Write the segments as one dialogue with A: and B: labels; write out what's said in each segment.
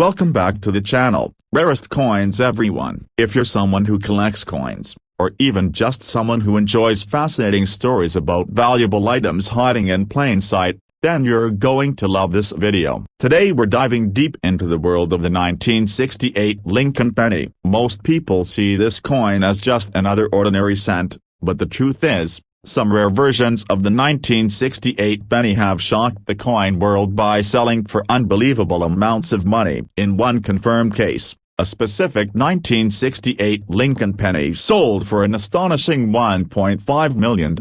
A: Welcome back to the channel, Rarest Coins everyone. If you're someone who collects coins, or even just someone who enjoys fascinating stories about valuable items hiding in plain sight, then you're going to love this video. Today we're diving deep into the world of the 1968 Lincoln penny. Most people see this coin as just another ordinary cent, but the truth is, some rare versions of the 1968 penny have shocked the coin world by selling for unbelievable amounts of money. In one confirmed case, a specific 1968 Lincoln penny sold for an astonishing $1.5 million.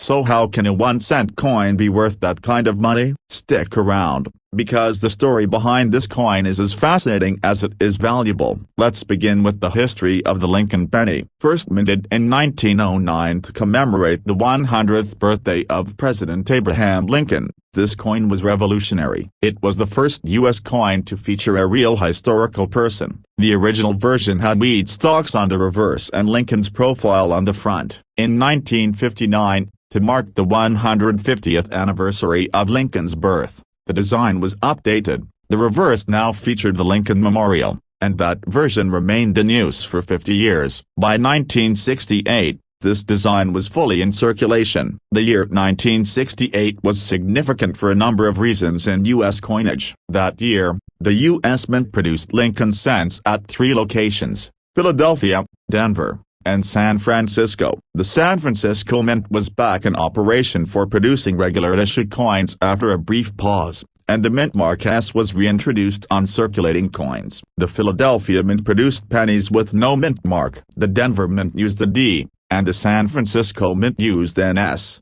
A: So how can a 1-cent coin be worth that kind of money? Stick around, because the story behind this coin is as fascinating as it is valuable. Let's begin with the history of the Lincoln penny. First minted in 1909 to commemorate the 100th birthday of President Abraham Lincoln, this coin was revolutionary. It was the first U.S. coin to feature a real historical person. The original version had weed stalks on the reverse and Lincoln's profile on the front. In 1959, to mark the 150th anniversary of Lincoln's birth, the design was updated. The reverse now featured the Lincoln Memorial, and that version remained in use for 50 years. By 1968, this design was fully in circulation. The year 1968 was significant for a number of reasons in U.S. coinage. That year, the U.S. Mint produced Lincoln cents at 3 locations: Philadelphia, Denver, and San Francisco. The San Francisco Mint was back in operation for producing regular issue coins after a brief pause, and the Mint Mark S was reintroduced on circulating coins. The Philadelphia Mint produced pennies with no mint mark. The Denver Mint used a D, and the San Francisco Mint used an S.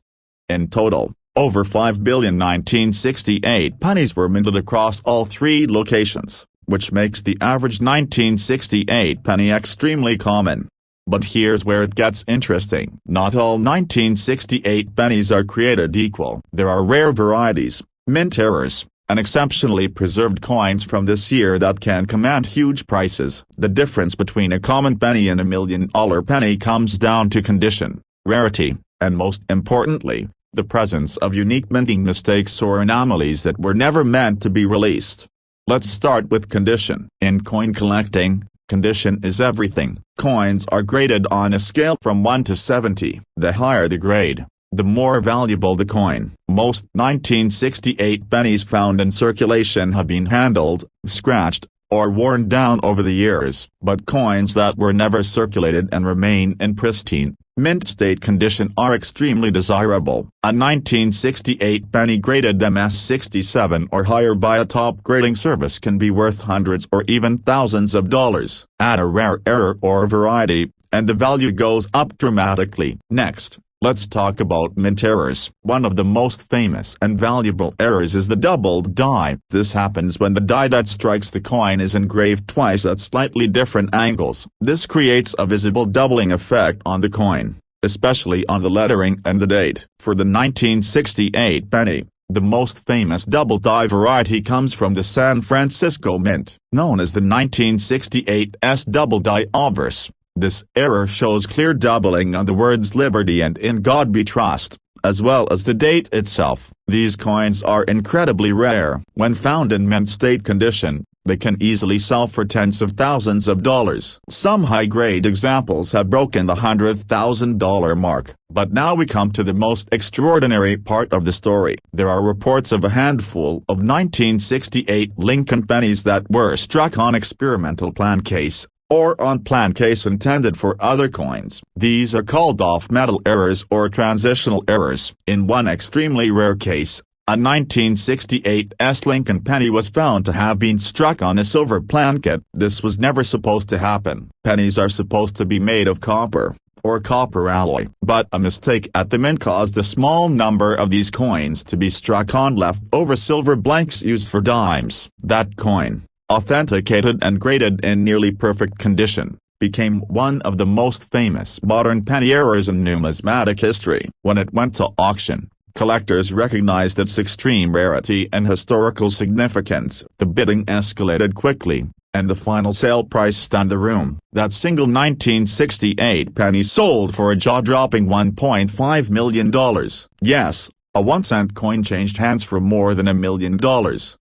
A: In total, over 5 billion 1968 pennies were minted across all 3 locations, which makes the average 1968 penny extremely common. But here's where it gets interesting. Not all 1968 pennies are created equal. There are rare varieties, mint errors, and exceptionally preserved coins from this year that can command huge prices. The difference between a common penny and a $1 million penny comes down to condition, rarity, and most importantly, the presence of unique minting mistakes or anomalies that were never meant to be released. Let's start with condition. In coin collecting, condition is everything. Coins are graded on a scale from 1 to 70. The higher the grade, the more valuable the coin. Most 1968 pennies found in circulation have been handled, scratched, or worn down over the years. But coins that were never circulated and remain in pristine, mint state condition are extremely desirable. A 1968 penny graded MS-67 or higher by a top grading service can be worth hundreds or even thousands of dollars. Add a rare error or variety, and the value goes up dramatically. Next, let's talk about mint errors. One of the most famous and valuable errors is the doubled die. This happens when the die that strikes the coin is engraved twice at slightly different angles. This creates a visible doubling effect on the coin, especially on the lettering and the date. For the 1968 penny, the most famous double die variety comes from the San Francisco Mint, known as the 1968 S double die obverse. This error shows clear doubling on the words Liberty and In God We Trust, as well as the date itself. These coins are incredibly rare. When found in mint state condition, they can easily sell for tens of thousands of dollars. Some high-grade examples have broken the $100,000 mark. But now we come to the most extraordinary part of the story. There are reports of a handful of 1968 Lincoln pennies that were struck on experimental plan case, or on plan case intended for other coins. These are called off-metal errors or transitional errors. In one extremely rare case, a 1968 S Lincoln penny was found to have been struck on a silver plankette. This was never supposed to happen. Pennies are supposed to be made of copper, or copper alloy. But a mistake at the mint caused a small number of these coins to be struck on leftover silver blanks used for dimes. That coin, authenticated and graded in nearly perfect condition, became one of the most famous modern penny errors in numismatic history. When it went to auction, collectors recognized its extreme rarity and historical significance. The bidding escalated quickly, and the final sale price stunned the room. That single 1968 penny sold for a jaw-dropping $1.5 million. Yes, A 1-cent coin changed hands for more than $1 million.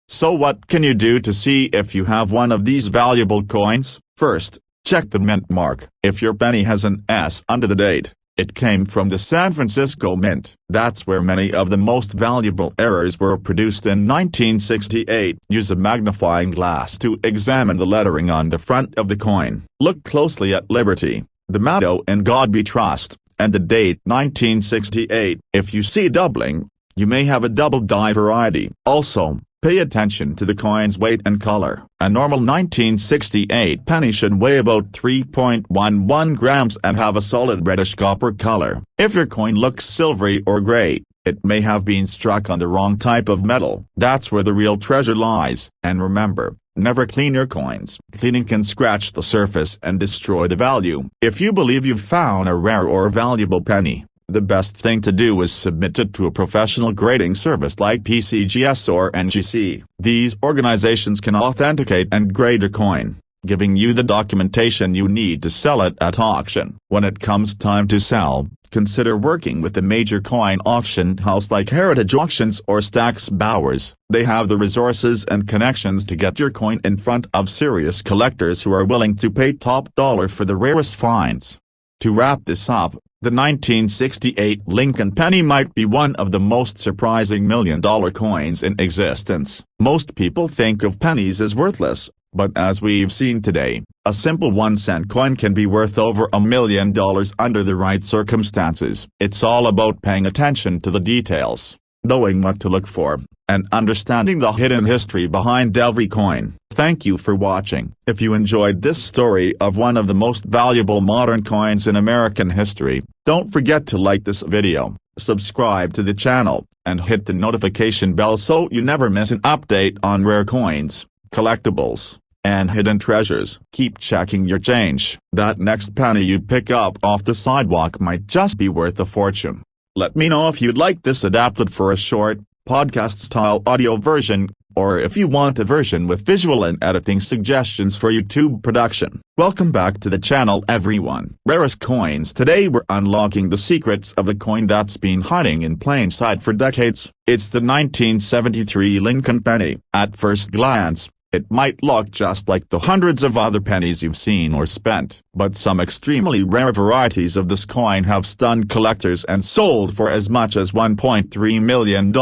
A: So what can you do to see if you have one of these valuable coins? First, check the mint mark. If your penny has an S under the date, it came from the San Francisco Mint. That's where many of the most valuable errors were produced in 1968. Use a magnifying glass to examine the lettering on the front of the coin. Look closely at Liberty, the motto "In God We Trust," and the date 1968. If you see doubling, you may have a double die variety. Also, pay attention to the coin's weight and color. A normal 1968 penny should weigh about 3.11 grams and have a solid reddish copper color. If your coin looks silvery or gray, it may have been struck on the wrong type of metal. That's where the real treasure lies. And remember, never clean your coins. Cleaning can scratch the surface and destroy the value. If you believe you've found a rare or valuable penny, the best thing to do is submit it to a professional grading service like PCGS or NGC. These organizations can authenticate and grade your coin, giving you the documentation you need to sell it at auction. When it comes time to sell, consider working with a major coin auction house like Heritage Auctions or Stack's Bowers. They have the resources and connections to get your coin in front of serious collectors who are willing to pay top dollar for the rarest finds. To wrap this up, the 1968 Lincoln penny might be one of the most surprising $1 million coins in existence. Most people think of pennies as worthless, but as we've seen today, a simple 1-cent coin can be worth over $1 million under the right circumstances. It's all about paying attention to the details, knowing what to look for, and understanding the hidden history behind every coin. Thank you for watching. If you enjoyed this story of one of the most valuable modern coins in American history, don't forget to like this video, subscribe to the channel, and hit the notification bell so you never miss an update on rare coins, collectibles, and hidden treasures. Keep checking your change. That next penny you pick up off the sidewalk might just be worth a fortune. Let me know if you'd like this adapted for a short, podcast-style audio version, or if you want a version with visual and editing suggestions for YouTube production. Welcome back to the channel, everyone. Rarest coins. Today we're unlocking the secrets of a coin that's been hiding in plain sight for decades. It's the 1973 Lincoln penny. At first glance, it might look just like the hundreds of other pennies you've seen or spent, but some extremely rare varieties of this coin have stunned collectors and sold for as much as $1.3 million.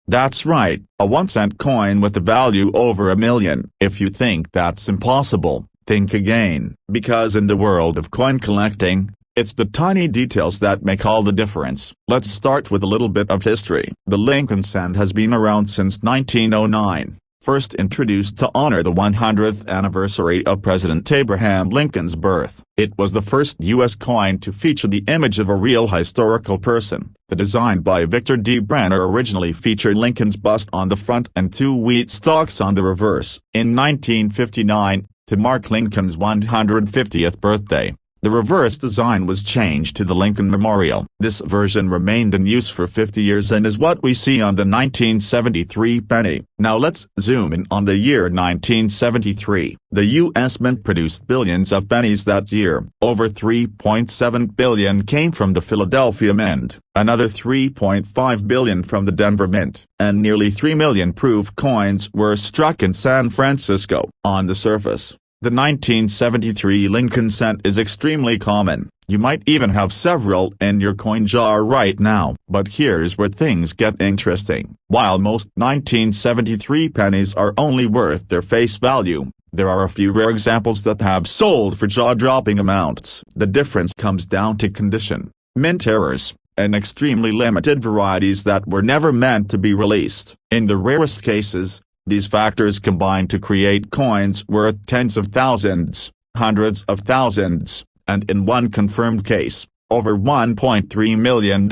A: That's right, a 1-cent coin with a value over $1 million. If you think that's impossible, think again, because in the world of coin collecting, it's the tiny details that make all the difference. Let's start with a little bit of history. The Lincoln cent has been around since 1909. First introduced to honor the 100th anniversary of President Abraham Lincoln's birth. It was the first U.S. coin to feature the image of a real historical person. The design by Victor D. Brenner originally featured Lincoln's bust on the front and 2 wheat stalks on the reverse. In 1959, to mark Lincoln's 150th birthday, the reverse design was changed to the Lincoln Memorial. This version remained in use for 50 years and is what we see on the 1973 penny. Now let's zoom in on the year 1973. The U.S. Mint produced billions of pennies that year. Over 3.7 billion came from the Philadelphia Mint, another 3.5 billion from the Denver Mint, and nearly 3 million proof coins were struck in San Francisco. On the surface, the 1973 Lincoln cent is extremely common. You might even have several in your coin jar right now. But here's where things get interesting. While most 1973 pennies are only worth their face value, there are a few rare examples that have sold for jaw-dropping amounts. The difference comes down to condition, mint errors, and extremely limited varieties that were never meant to be released. In the rarest cases, these factors combine to create coins worth tens of thousands, hundreds of thousands, and in one confirmed case, over $1.3 million.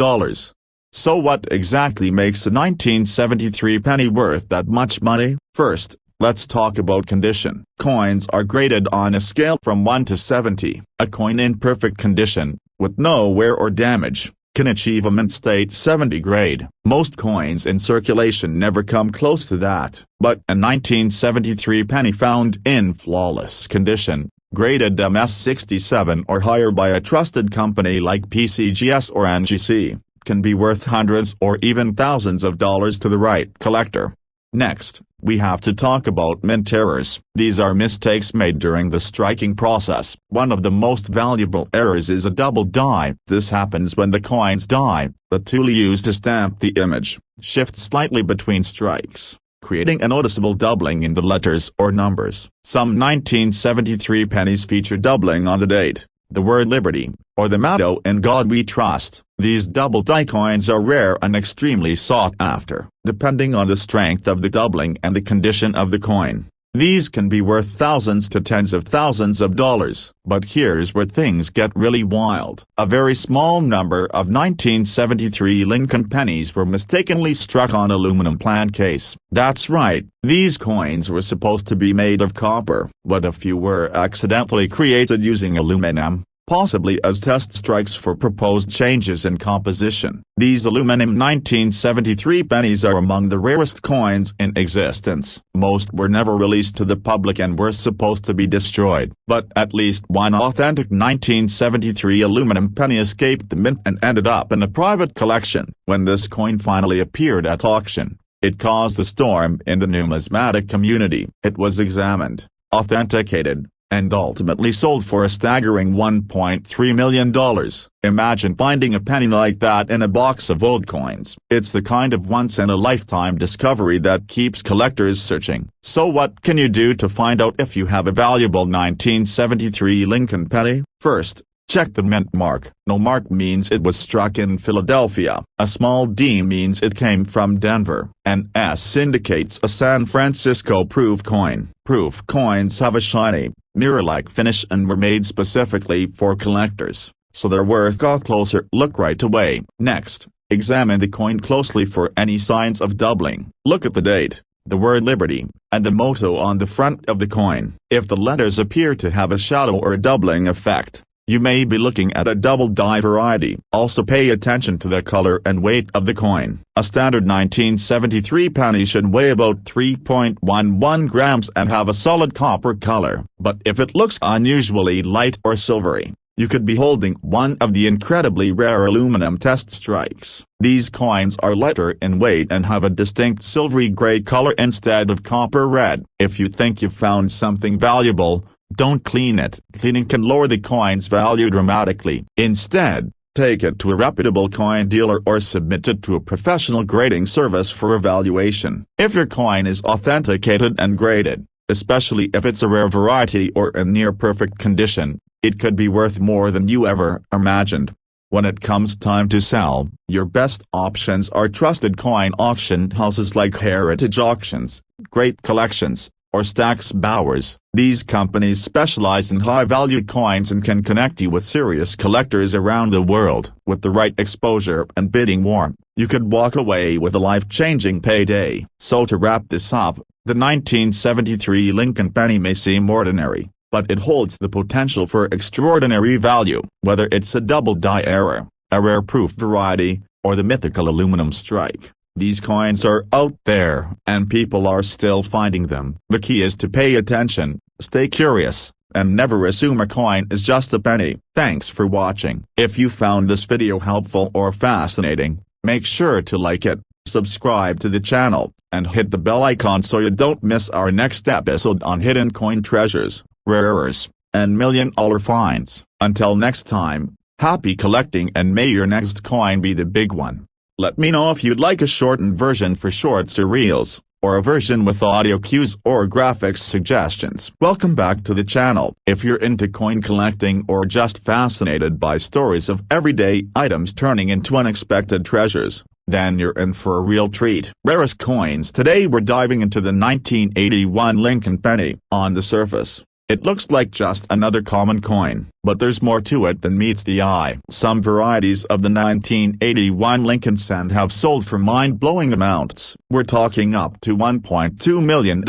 A: So what exactly makes a 1973 penny worth that much money? First, let's talk about condition. Coins are graded on a scale from 1 to 70. A coin in perfect condition, with no wear or damage, can achieve a mint state 70 grade. Most coins in circulation never come close to that, but a 1973 penny found in flawless condition, graded MS 67 or higher by a trusted company like PCGS or NGC, can be worth hundreds or even thousands of dollars to the right collector. Next, we have to talk about mint errors. These are mistakes made during the striking process. One of the most valuable errors is a double die. This happens when the coins die. The tool used to stamp the image shifts slightly between strikes, creating a noticeable doubling in the letters or numbers. Some 1973 pennies feature doubling on the date, the word liberty, or the motto "In God We Trust." These double die coins are rare and extremely sought after, depending on the strength of the doubling and the condition of the coin. These can be worth thousands to tens of thousands of dollars. But here's where things get really wild. A very small number of 1973 Lincoln pennies were mistakenly struck on aluminum plant case. That's right, these coins were supposed to be made of copper, but a few were accidentally created using aluminum, possibly as test strikes for proposed changes in composition. These aluminum 1973 pennies are among the rarest coins in existence. Most were never released to the public and were supposed to be destroyed. But at least one authentic 1973 aluminum penny escaped the mint and ended up in a private collection. When this coin finally appeared at auction, it caused a storm in the numismatic community. It was examined, authenticated, and ultimately sold for a staggering $1.3 million. Imagine finding a penny like that in a box of old coins. It's the kind of once-in-a-lifetime discovery that keeps collectors searching. So what can you do to find out if you have a valuable 1973 Lincoln penny? First, check the mint mark. No mark means it was struck in Philadelphia. A small D means it came from Denver. An S indicates a San Francisco proof coin. Proof coins have a shiny, mirror-like finish and were made specifically for collectors, so they're worth a closer look right away. Next, examine the coin closely for any signs of doubling. Look at the date, the word liberty, and the motto on the front of the coin. If the letters appear to have a shadow or a doubling effect, you may be looking at a double die variety. Also pay attention to the color and weight of the coin. A standard 1973 penny should weigh about 3.11 grams and have a solid copper color. But if it looks unusually light or silvery, you could be holding one of the incredibly rare aluminum test strikes. These coins are lighter in weight and have a distinct silvery gray color instead of copper red. If you think you've found something valuable, don't clean it. Cleaning can lower the coin's value dramatically. Instead, take it to a reputable coin dealer or submit it to a professional grading service for evaluation. If your coin is authenticated and graded, especially if it's a rare variety or in near-perfect condition, it could be worth more than you ever imagined. When it comes time to sell, your best options are trusted coin auction houses like Heritage Auctions, Great Collections, or Stax Bowers. These companies specialize in high-value coins and can connect you with serious collectors around the world. With the right exposure and bidding war, you could walk away with a life-changing payday. So to wrap this up, the 1973 Lincoln penny may seem ordinary, but it holds the potential for extraordinary value. Whether it's a double die error, a rare proof variety, or the mythical aluminum strike, these coins are out there, and people are still finding them. The key is to pay attention, stay curious, and never assume a coin is just a penny. Thanks for watching. If you found this video helpful or fascinating, make sure to like it, subscribe to the channel, and hit the bell icon so you don't miss our next episode on hidden coin treasures, rarers, and million-dollar finds. Until next time, happy collecting and may your next coin be the big one. Let me know if you'd like a shortened version for shorts or reels, or a version with audio cues or graphics suggestions. Welcome back to the channel. If you're into coin collecting or just fascinated by stories of everyday items turning into unexpected treasures, then you're in for a real treat. Rarest coins. Today we're diving into the 1981 Lincoln penny. On the surface, it looks like just another common coin, but there's more to it than meets the eye. Some varieties of the 1981 Lincoln cent have sold for mind-blowing amounts. We're talking up to $1.2 million.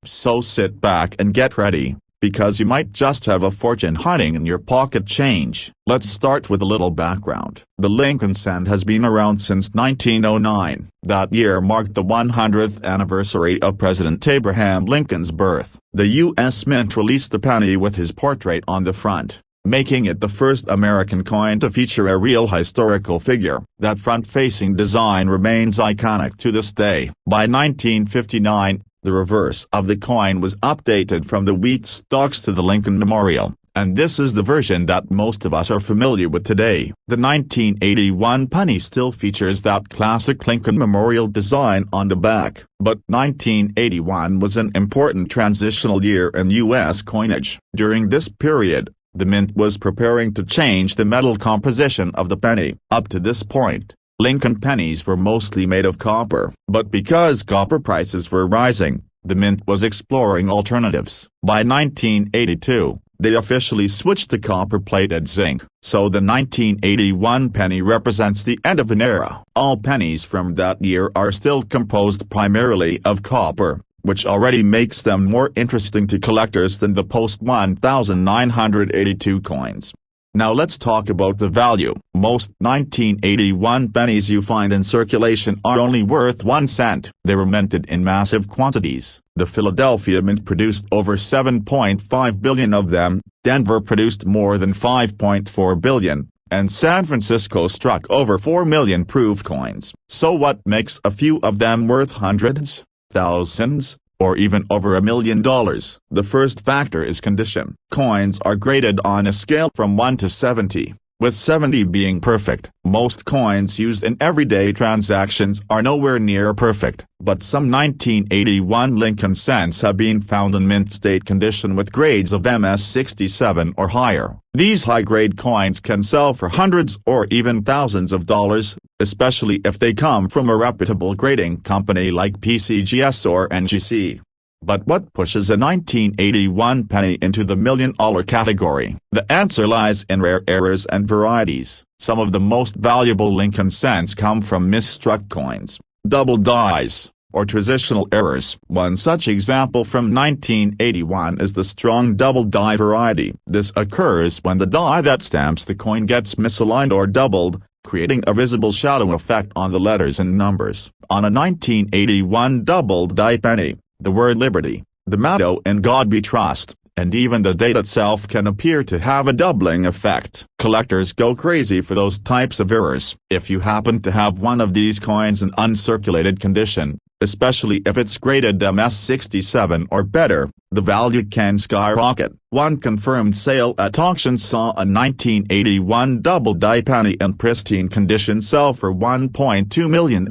A: So sit back and get ready, because you might just have a fortune hiding in your pocket change. Let's start with a little background. The Lincoln cent has been around since 1909. That year marked the 100th anniversary of President Abraham Lincoln's birth. The U.S. Mint released the penny with his portrait on the front. making it the first American coin to feature a real historical figure. That front-facing design remains iconic to this day. By 1959, the reverse of the coin was updated from the wheat stalks to the Lincoln Memorial, and this is the version that most of us are familiar with today. The 1981 penny still features that classic Lincoln Memorial design on the back, but 1981 was an important transitional year in U.S. coinage. During this period, the mint was preparing to change the metal composition of the penny. Up to this point, Lincoln pennies were mostly made of copper, but because copper prices were rising, the mint was exploring alternatives. By 1982, they officially switched to copper-plated zinc, so the 1981 penny represents the end of an era. All pennies from that year are still composed primarily of copper, which already makes them more interesting to collectors than the post-1982 coins. Now let's talk about the value. Most 1981 pennies you find in circulation are only worth 1 cent. They were minted in massive quantities. The Philadelphia Mint produced over 7.5 billion of them, Denver produced more than 5.4 billion, and San Francisco struck over 4 million proof coins. So what makes a few of them worth hundreds, thousands, or even over $1 million? The first factor is condition. Coins are graded on a scale from 1 to 70, with 70 being perfect. Most coins used in everyday transactions are nowhere near perfect, but some 1981 Lincoln cents have been found in mint state condition with grades of MS67 or higher. These high-grade coins can sell for hundreds or even thousands of dollars, especially if they come from a reputable grading company like PCGS or NGC. But what pushes a 1981 penny into the $1 million category? The answer lies in rare errors and varieties. Some of the most valuable Lincoln cents come from misstruck coins, double dies, or transitional errors. One such example from 1981 is the strong double die variety. This occurs when the die that stamps the coin gets misaligned or doubled, creating a visible shadow effect on the letters and numbers. On a 1981 double die penny, the word Liberty, the motto In God We Trust, and even the date itself can appear to have a doubling effect. Collectors go crazy for those types of errors. If you happen to have one of these coins in uncirculated condition, especially if it's graded MS67 or better, the value can skyrocket. One confirmed sale at auction saw a 1981 double die penny in pristine condition sell for $1.2 million.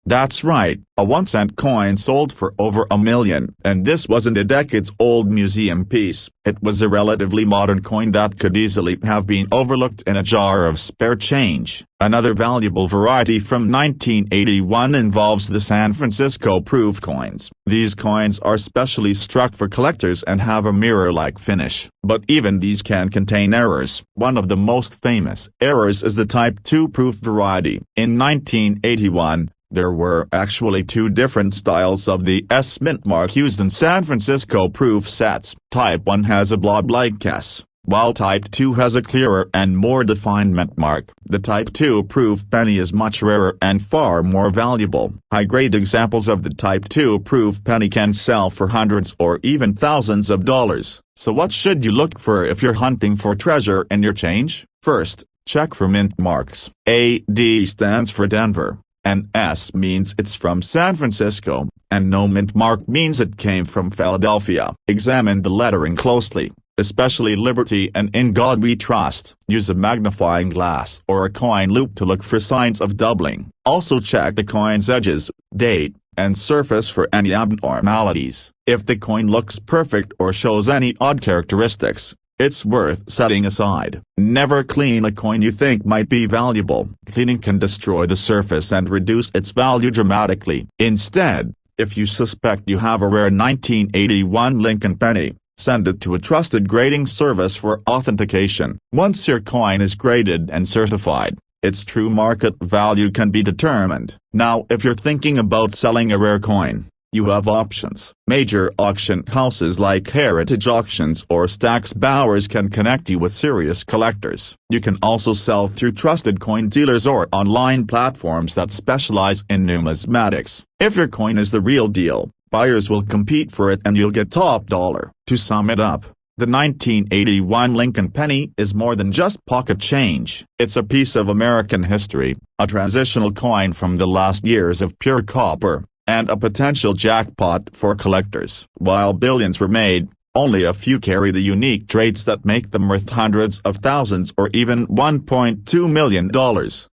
A: That's right, a 1 cent coin sold for over $1 million. And this wasn't a decades-old museum piece. It was a relatively modern coin that could easily have been overlooked in a jar of spare change. Another valuable variety from 1981 involves the San Francisco proof coins. These coins are specially struck for collectors and have a mirror-like finish. But even these can contain errors. One of the most famous errors is the Type 2 proof variety. In 1981, there were actually 2 different styles of the S mint mark used in San Francisco proof sets. Type 1 has a blob-like S, while Type 2 has a clearer and more defined mint mark. The Type 2 proof penny is much rarer and far more valuable. High-grade examples of the Type 2 proof penny can sell for hundreds or even thousands of dollars. So what should you look for if you're hunting for treasure in your change? First, check for mint marks. AD stands for Denver, and S means it's from San Francisco, and no mint mark means it came from Philadelphia. Examine the lettering closely, especially Liberty and In God We Trust. Use a magnifying glass or a coin loop to look for signs of doubling. Also check the coin's edges, date, and surface for any abnormalities. If the coin looks perfect or shows any odd characteristics, it's worth setting aside. Never clean a coin you think might be valuable. Cleaning can destroy the surface and reduce its value dramatically. Instead, if you suspect you have a rare 1981 Lincoln penny, send it to a trusted grading service for authentication. Once your coin is graded and certified, its true market value can be determined. Now if you're thinking about selling a rare coin, you have options. Major auction houses like Heritage Auctions or Stack's Bowers can connect you with serious collectors. You can also sell through trusted coin dealers or online platforms that specialize in numismatics. If your coin is the real deal, buyers will compete for it and you'll get top dollar. To sum it up, The 1981 Lincoln penny is more than just pocket change. It's a piece of American history, a transitional coin from the last years of pure copper, and a potential jackpot for collectors. While billions were made, only a few carry the unique traits that make them worth hundreds of thousands or even $1.2 million.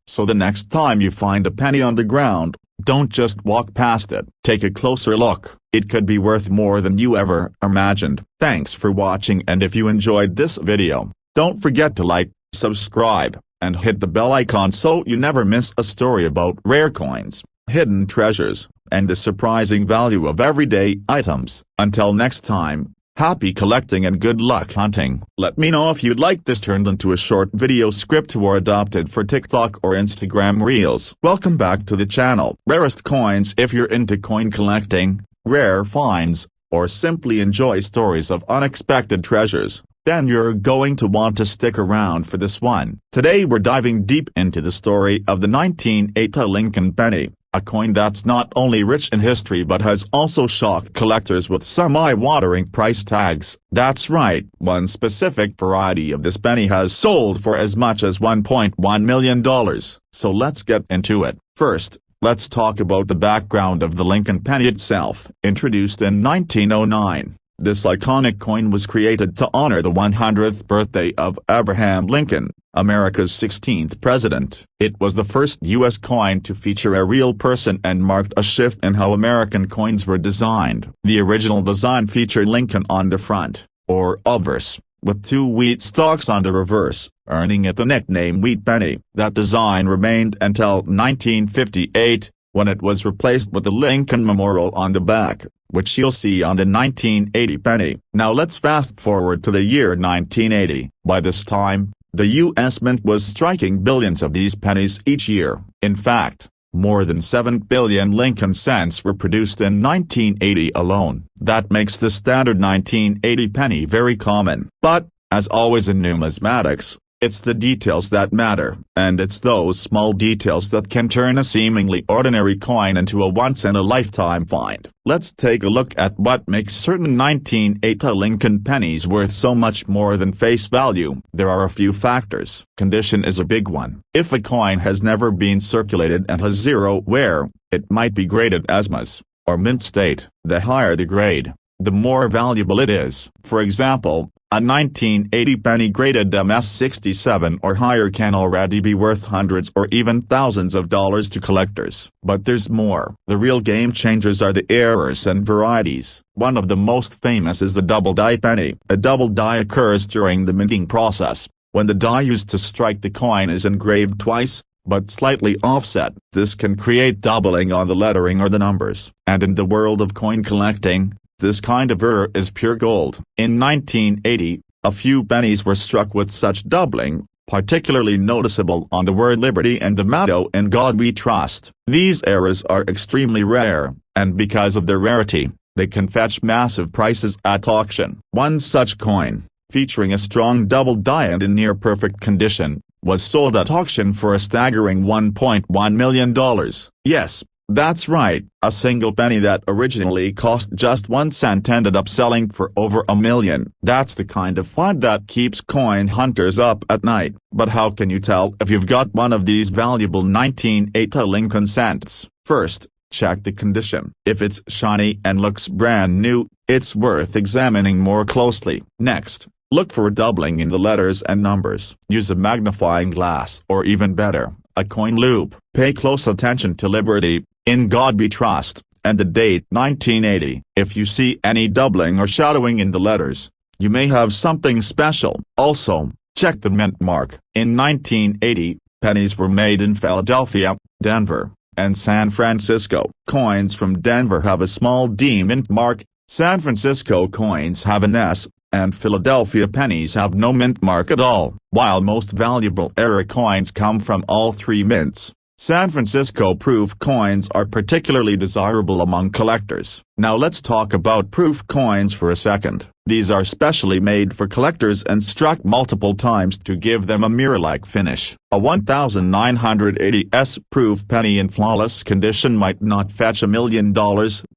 A: So the next time you find a penny on the ground, don't just walk past it. Take a closer look. It could be worth more than you ever imagined. Thanks for watching, and if you enjoyed this video, don't forget to like, subscribe, and hit the bell icon so you never miss a story about rare coins, hidden treasures, and the surprising value of everyday items. Until next time, happy collecting and good luck hunting. Let me know if you'd like this turned into a short video script or adopted for TikTok or Instagram Reels. Welcome back to the channel. Rarest coins. If you're into coin collecting, rare finds, or simply enjoy stories of unexpected treasures, then you're going to want to stick around for this one. Today we're diving deep into the story of the 1980 Lincoln penny, a coin that's not only rich in history but has also shocked collectors with some eye-watering price tags. That's right, one specific variety of this penny has sold for as much as $1.1 million. So let's get into it. First, let's talk about the background of the Lincoln penny itself. Introduced in 1909, this iconic coin was created to honor the 100th birthday of Abraham Lincoln, America's 16th president. It was the first U.S. coin to feature a real person and marked a shift in how American coins were designed. The original design featured Lincoln on the front, or obverse, with two wheat stalks on the reverse, earning it the nickname Wheat Penny. That design remained until 1958, when it was replaced with the Lincoln Memorial on the back, which you'll see on the 1980 penny. Now let's fast forward to the year 1980. By this time, the U.S. Mint was striking billions of these pennies each year. In fact, more than 7 billion Lincoln cents were produced in 1980 alone. That makes the standard 1980 penny very common. But, as always in numismatics, it's the details that matter, and it's those small details that can turn a seemingly ordinary coin into a once-in-a-lifetime find. Let's take a look at what makes certain 1980 Lincoln pennies worth so much more than face value. There are a few factors. Condition is a big one. If a coin has never been circulated and has zero wear, it might be graded as MS, or mint state. The higher the grade, the more valuable it is. For example, a 1980 penny graded MS-67 or higher can already be worth hundreds or even thousands of dollars to collectors. But there's more. The real game changers are the errors and varieties. One of the most famous is the double die penny. A double die occurs during the minting process, when the die used to strike the coin is engraved twice, but slightly offset. This can create doubling on the lettering or the numbers. And in the world of coin collecting, this kind of error is pure gold. In 1980, a few pennies were struck with such doubling, particularly noticeable on the word Liberty and the motto In God We Trust. These errors are extremely rare, and because of their rarity, they can fetch massive prices at auction. One such coin, featuring a strong double die and in near-perfect condition, was sold at auction for a staggering $1.1 million. Yes, that's right, a single penny that originally cost just 1 cent ended up selling for over $1 million. That's the kind of find that keeps coin hunters up at night. But how can you tell if you've got one of these valuable 1980 Lincoln cents? First, check the condition. If it's shiny and looks brand new, it's worth examining more closely. Next, look for doubling in the letters and numbers. Use a magnifying glass or even better, a coin loupe. Pay close attention to Liberty, In God We Trust, and the date 1980. If you see any doubling or shadowing in the letters, you may have something special. Also, check the mint mark. In 1980, pennies were made in Philadelphia, Denver, and San Francisco. Coins from Denver have a small D mint mark, San Francisco coins have an S, and Philadelphia pennies have no mint mark at all. While most valuable era coins come from all three mints, San Francisco proof coins are particularly desirable among collectors. Now let's talk about proof coins for a second. These are specially made for collectors and struck multiple times to give them a mirror-like finish. A 1980s proof penny in flawless condition might not fetch $1 million,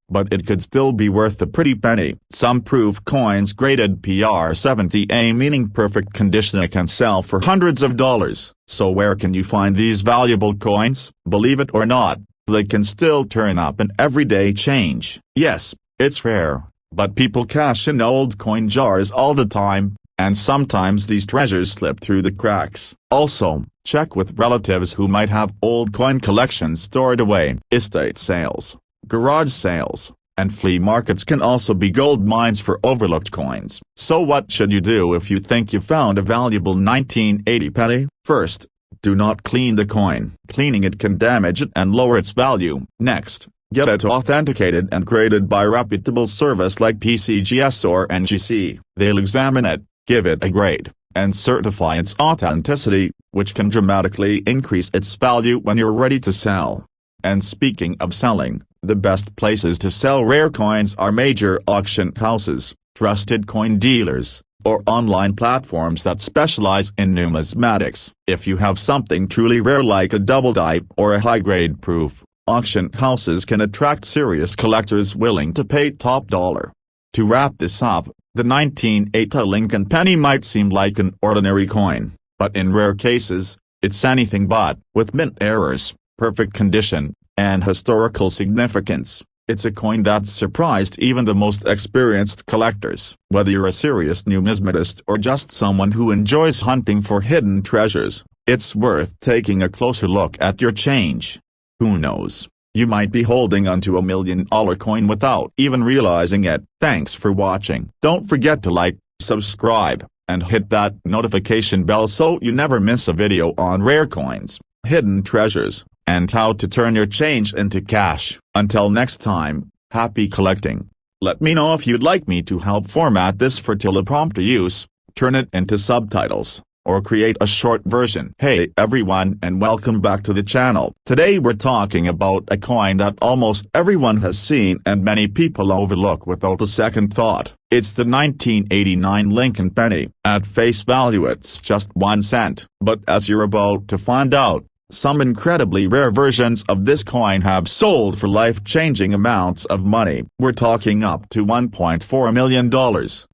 A: but it could still be worth a pretty penny. Some proof coins graded PR70A, meaning perfect condition, can sell for hundreds of dollars. So where can you find these valuable coins? Believe it or not, they can still turn up in everyday change. Yes, it's rare, but people cash in old coin jars all the time, and sometimes these treasures slip through the cracks. Also, check with relatives who might have old coin collections stored away. Estate sales, garage sales, and flea markets can also be gold mines for overlooked coins. So what should you do if you think you found a valuable 1980 penny? First, do not clean the coin. Cleaning it can damage it and lower its value. Next, get it authenticated and graded by a reputable service like PCGS or NGC. They'll examine it, give it a grade, and certify its authenticity, which can dramatically increase its value when you're ready to sell. And speaking of selling, the best places to sell rare coins are major auction houses, trusted coin dealers, or online platforms that specialize in numismatics. If you have something truly rare like a double die or a high-grade proof, auction houses can attract serious collectors willing to pay top dollar. To wrap this up, the 1980 Lincoln penny might seem like an ordinary coin, but in rare cases, it's anything but. With mint errors, perfect condition, and historical significance, it's a coin that's surprised even the most experienced collectors. Whether you're a serious numismatist or just someone who enjoys hunting for hidden treasures, it's worth taking a closer look at your change. Who knows, you might be holding onto $1 million coin without even realizing it. Thanks for watching. Don't forget to like, subscribe, and hit that notification bell so you never miss a video on rare coins, hidden treasures, and how to turn your change into cash. Until next time, happy collecting. Let me know if you'd like me to help format this for teleprompter use, turn it into subtitles, or create a short version. Hey everyone, and welcome back to the channel. Today we're talking about a coin that almost everyone has seen and many people overlook without a second thought. It's the 1989 Lincoln penny. At face value it's just 1 cent, but as you're about to find out, some incredibly rare versions of this coin have sold for life-changing amounts of money. We're talking up to $1.4 million.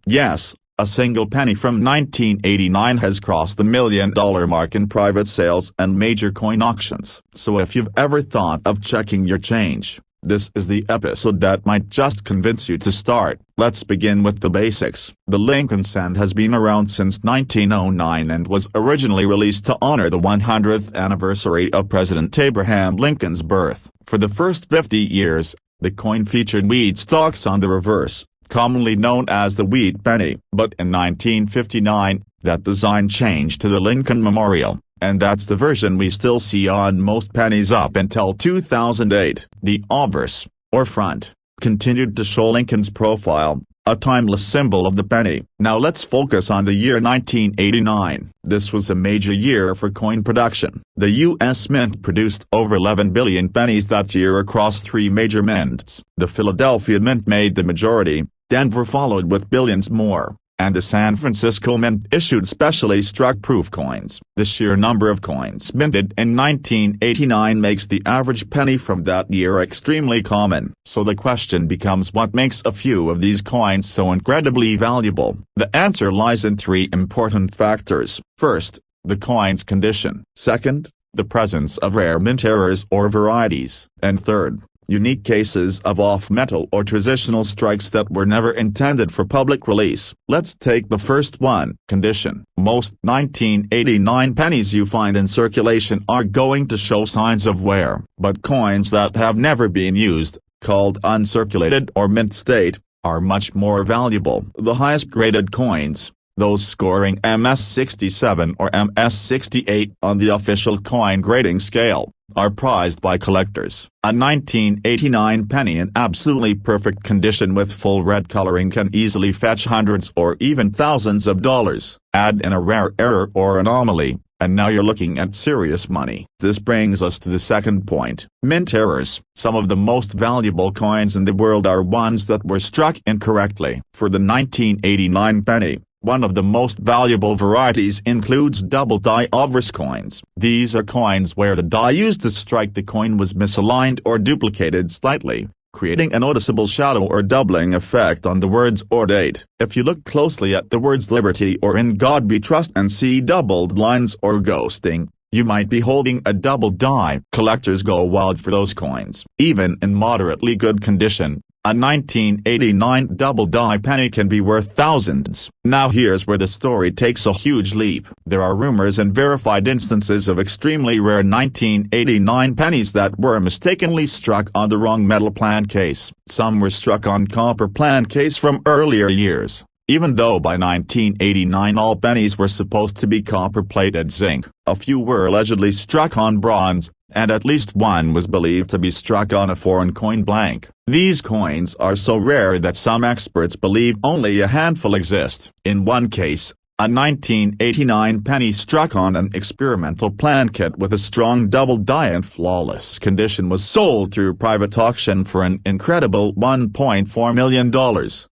A: Yes, a single penny from 1989 has crossed the $1 million mark in private sales and major coin auctions. So if you've ever thought of checking your change, this is the episode that might just convince you to start. Let's begin with the basics. The Lincoln cent has been around since 1909 and was originally released to honor the 100th anniversary of President Abraham Lincoln's birth. For the first 50 years, the coin featured wheat stalks on the reverse, commonly known as the wheat penny. But in 1959, that design changed to the Lincoln Memorial, and that's the version we still see on most pennies up until 2008. The obverse, or front, continued to show Lincoln's profile, a timeless symbol of the penny. Now let's focus on the year 1989. This was a major year for coin production. The U.S. Mint produced over 11 billion pennies that year across 3 major mints. The Philadelphia Mint made the majority, Denver followed with billions more, and the San Francisco Mint issued specially struck proof coins. The sheer number of coins minted in 1989 makes the average penny from that year extremely common. So the question becomes, what makes a few of these coins so incredibly valuable? The answer lies in 3 important factors. First, the coin's condition. Second, the presence of rare mint errors or varieties. And third, unique cases of off-metal or transitional strikes that were never intended for public release. Let's take the first one, condition. Most 1989 pennies you find in circulation are going to show signs of wear, but coins that have never been used, called uncirculated or mint state, are much more valuable. The highest graded coins, those scoring MS-67 or MS-68 on the official coin grading scale, are prized by collectors. A 1989 penny in absolutely perfect condition with full red coloring can easily fetch hundreds or even thousands of dollars. Add in a rare error or anomaly, and now you're looking at serious money. This brings us to the second point: mint errors. Some of the most valuable coins in the world are ones that were struck incorrectly. For the 1989 penny, one of the most valuable varieties includes double die obverse coins. These are coins where the die used to strike the coin was misaligned or duplicated slightly, creating a noticeable shadow or doubling effect on the words or date. If you look closely at the words Liberty or In God We Trust and see doubled lines or ghosting, you might be holding a double die. Collectors go wild for those coins. Even in moderately good condition, a 1989 double die penny can be worth thousands. Now here's where the story takes a huge leap. There are rumors and verified instances of extremely rare 1989 pennies that were mistakenly struck on the wrong metal plan case. Some were struck on copper plan case from earlier years, even though by 1989 all pennies were supposed to be copper-plated zinc. A few were allegedly struck on bronze, and at least one was believed to be struck on a foreign coin blank. These coins are so rare that some experts believe only a handful exist. In one case, a 1989 penny struck on an experimental plan kit with a strong double die in flawless condition was sold through private auction for an incredible $1.4 million.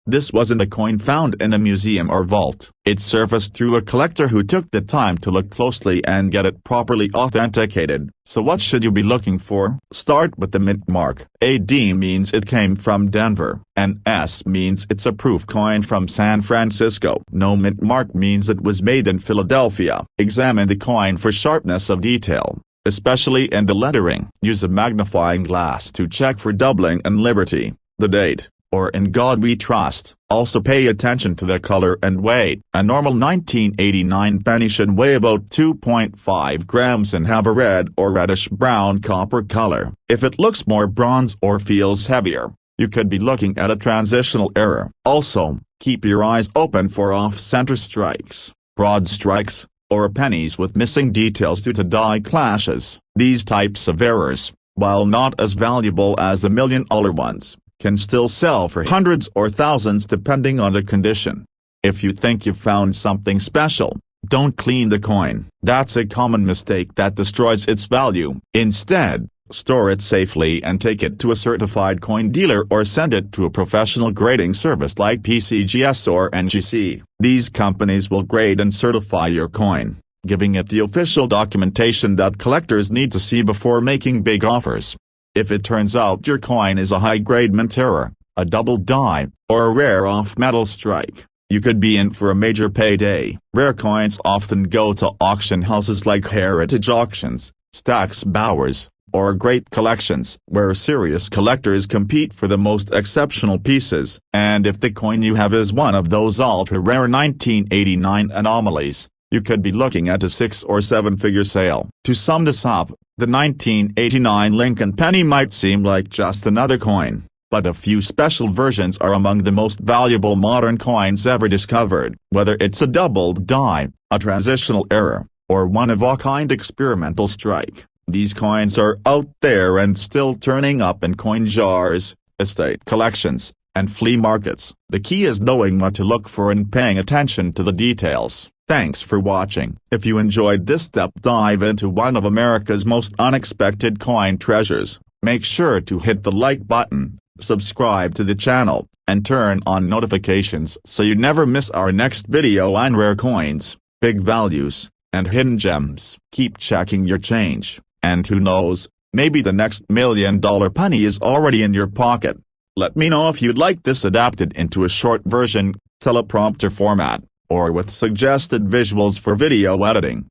A: This wasn't a coin found in a museum or vault. It surfaced through a collector who took the time to look closely and get it properly authenticated. So what should you be looking for? Start with the mint mark. A D means it came from Denver, and S means it's a proof coin from San Francisco. No mint mark means it was made in Philadelphia. Examine the coin for sharpness of detail, especially in the lettering. Use a magnifying glass to check for doubling and Liberty, the date, or In God We Trust. Also pay attention to the color and weight. A normal 1989 penny should weigh about 2.5 grams and have a red or reddish-brown copper color. If it looks more bronze or feels heavier, you could be looking at a transitional error. Also, keep your eyes open for off-center strikes, broad strikes, or pennies with missing details due to die clashes. These types of errors, while not as valuable as the million-dollar ones, can still sell for hundreds or thousands depending on the condition. If you think you've found something special, don't clean the coin. That's a common mistake that destroys its value. Instead, store it safely and take it to a certified coin dealer or send it to a professional grading service like PCGS or NGC. These companies will grade and certify your coin, giving it the official documentation that collectors need to see before making big offers. If it turns out your coin is a high-grade mint error, a double die, or a rare off-metal strike, you could be in for a major payday. Rare coins often go to auction houses like Heritage Auctions, Stack's Bowers, or Great Collections, where serious collectors compete for the most exceptional pieces. And if the coin you have is one of those ultra-rare 1989 anomalies, you could be looking at a 6- or 7-figure sale. To sum this up, the 1989 Lincoln penny might seem like just another coin, but a few special versions are among the most valuable modern coins ever discovered. Whether it's a doubled die, a transitional error, or one-of-a-kind experimental strike, these coins are out there and still turning up in coin jars, estate collections, and flea markets. The key is knowing what to look for and paying attention to the details. Thanks for watching. If you enjoyed this deep dive into one of America's most unexpected coin treasures, make sure to hit the like button, subscribe to the channel, and turn on notifications so you never miss our next video on rare coins, big values, and hidden gems. Keep checking your change, and who knows, maybe the next $1 million penny is already in your pocket. Let me know if you'd like this adapted into a short version, teleprompter format, or with suggested visuals for video editing.